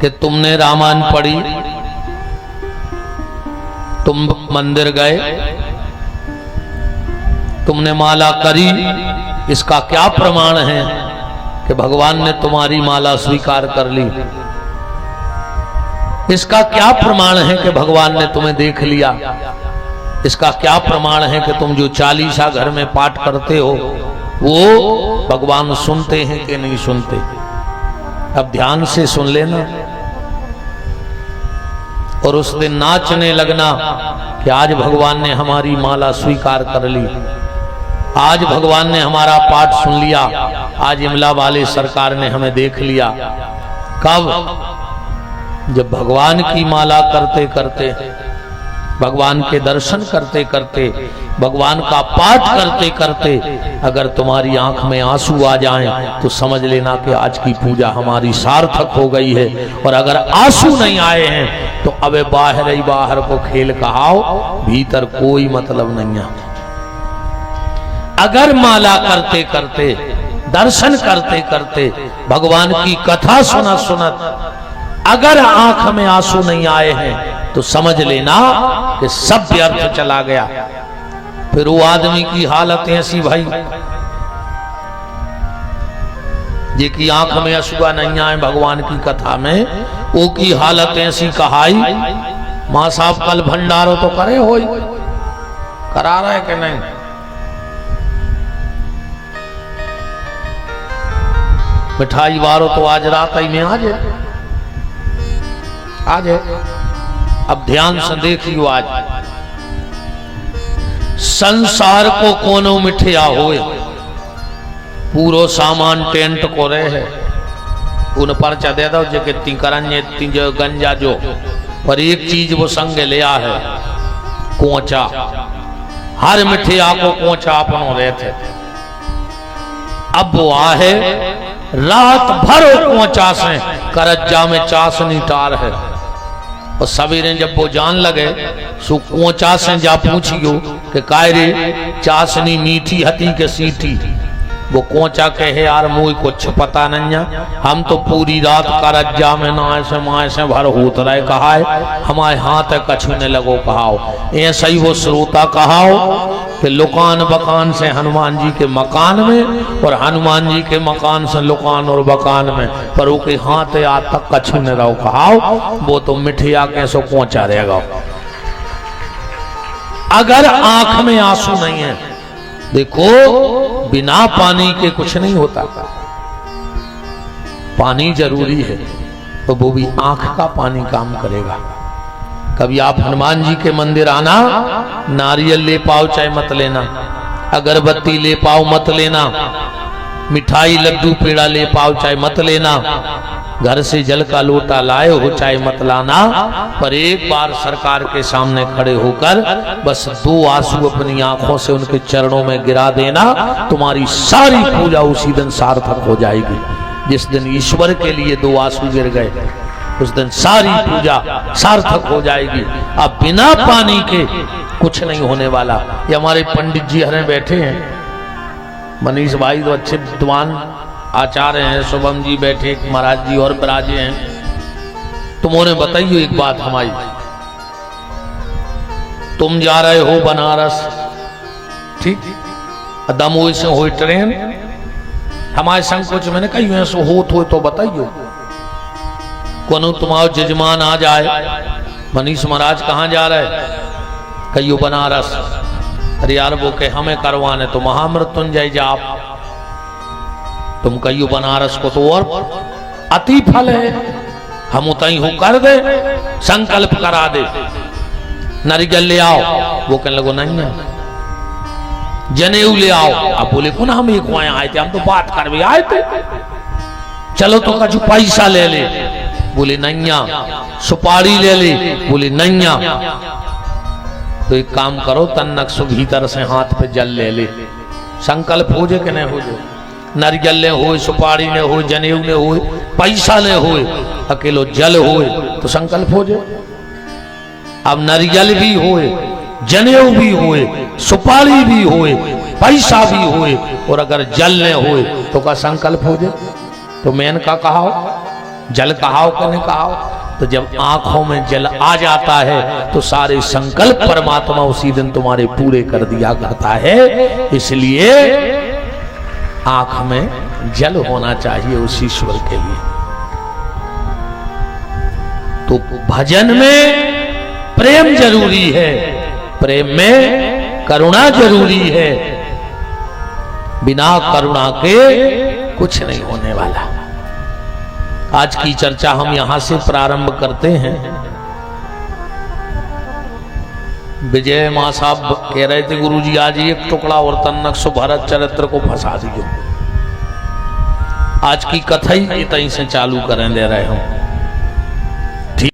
कि तुमने रामायण पढ़ी, तुम मंदिर गए, तुमने माला करी, इसका क्या प्रमाण है कि भगवान ने तुम्हारी माला स्वीकार कर ली? इसका क्या प्रमाण है कि भगवान ने तुम्हें देख लिया? इसका क्या प्रमाण है कि तुम जो चालीसा घर में पाठ करते हो वो भगवान सुनते हैं कि नहीं सुनते? अब ध्यान से सुन लेना और उस दिन नाचने लगना कि आज भगवान ने हमारी माला स्वीकार कर ली, आज भगवान ने हमारा पाठ सुन लिया, आज इमला वाले सरकार ने हमें देख लिया। कब? जब भगवान की माला करते करते, भगवान के दर्शन करते करते, भगवान का पाठ करते करते अगर तुम्हारी आंख में आंसू आ जाएं तो समझ लेना कि आज की पूजा हमारी सार्थक हो गई है। और अगर आंसू नहीं आए हैं तो अबे बाहर ही बाहर को खेल कहाओ, भीतर कोई मतलब नहीं है। अगर माला करते करते, दर्शन करते करते, भगवान की कथा सुनत सुनत अगर आंख में आंसू नहीं आए हैं तो समझ लेना कि सब व्यर्थ चला गया। फिर वो आदमी की हालत ऐसी भाई जे की आंख में आंसू नहीं आए भगवान की कथा में, वो की हालत ऐसी कहाई, मां साहब कल भंडारो तो करे हो, करा रहे कि नहीं? मिठाई वारो तो आज रात ही में आज है। अब ध्यान से देखियो, आज संसार को कोनो मिठिया होए, पूरो सामान टेंट को रहे, उन पर दे दो जो कि करंजे जो गंजा जो, पर एक चीज वो संग लिया है, कोचा। हर मिठिया को कोचा अपनो रहते। अब वो आहे रात भर कोचा से करज्जा में चाशनी टार है, और सवेरे जब वो जान लगे सो कोचा से जा पूछियो कि कायरे चाशनी मीठी हती के सीठी? वो कोचा कहे यार मुझे कुछ पता नहीं है, हम तो पूरी रात करज्जा में ना से माए से भर होत रहे, कहा है हमारे हाथ कछुने लगो कहाओ। ऐसा ही वो श्रोता कहाओ कि लुकान बकान से हनुमान जी के मकान में और हनुमान जी के मकान से लुकान और बकान में, पर वो के हाथ आज तक कछुने रहो कहाओ, वो तो मिठिया कैसो कोचा रहेगा। अगर आंख में आंसू नहीं है, देखो बिना पानी के कुछ नहीं होता, पानी जरूरी है, तो वो भी आंख का पानी काम करेगा। कभी आप हनुमान जी के मंदिर आना, नारियल ले पाओ चाहे मत लेना, अगरबत्ती ले पाओ मत लेना, मिठाई लड्डू पेड़ा ले पाओ चाहे मत लेना, घर से जल का लोटा लाए हो चाहे मत लाना, पर एक बार सरकार के सामने खड़े होकर बस 2 आंसू अपनी आंखों से उनके चरणों में गिरा देना, तुम्हारी सारी पूजा उसी दिन सार्थक हो जाएगी। जिस दिन ईश्वर के लिए 2 आंसू गिर गए उस दिन सारी पूजा सार्थक हो जाएगी। अब बिना पानी के कुछ नहीं होने वाला। ये हमारे पंडित जी हरे बैठे हैं, मनीष भाई तो अच्छे विद्वान आचार्य हैं, शुभम जी बैठे, महाराज जी और बराजे हैं। तुम उन्हें बताइए एक बात हमारी, तुम जा रहे हो बनारस, ठीक, दमोह से हो ट्रेन, हमारे संकोच मैंने कही ऐसा हो तो बताइयो। कोनो तुम्हारा जजमान आ जाए, मनीष महाराज कहाँ जा रहे, कहियो बनारस। अरे यार वो के हमें करवाने तो महामृत्युंजय जाप, तुम कहियो बनारस को तो और अति फल है, हम उतई हो कर दे, संकल्प करा दे, नारियल ले आओ। वो कहने लगो नहीं है, जनेऊ ले आओ। अब बोले को ना हम एक वहां आए थे, हम तो बात कर भी आए थे, चलो तो कछु पैसा ले ले, बोले नैया, सुपारी ले ले, बोले नैया। तो एक काम करो, तन्नक सु भीतर से हाथ पे जल ले ले, संकल्प हो जाए कि नहीं हो जाए, नारियल ने हो, सुपारी ने हो, जनेऊ ने हो, पैसा ने हो, अकेलो जल हो तो संकल्प हो जाए। अब नारियल भी हो, जनेऊ भी हो, सुपारी भी हो, पैसा भी हो, और अगर जल ने हो तो का संकल्प हो जाए। तो मैंने का कहा जल कहाओ कि नहीं कहाओ, तो जब आंखों में जल आ जाता है तो सारे संकल्प परमात्मा उसी दिन तुम्हारे पूरे कर दिया करता है। इसलिए आंख में जल होना चाहिए उस ईश्वर के लिए। तो भजन में प्रेम जरूरी है, प्रेम में करुणा जरूरी है। बिना करुणा के कुछ नहीं होने वाला। आज की चर्चा हम यहां से प्रारंभ करते हैं। विजय मां साहब कह रहे थे गुरुजी आज एक टुकड़ा और तन्नक सो भरत चरित्र को फंसा दियो। आज की कथा ही इतनी से चालू करें दे रहे हूं।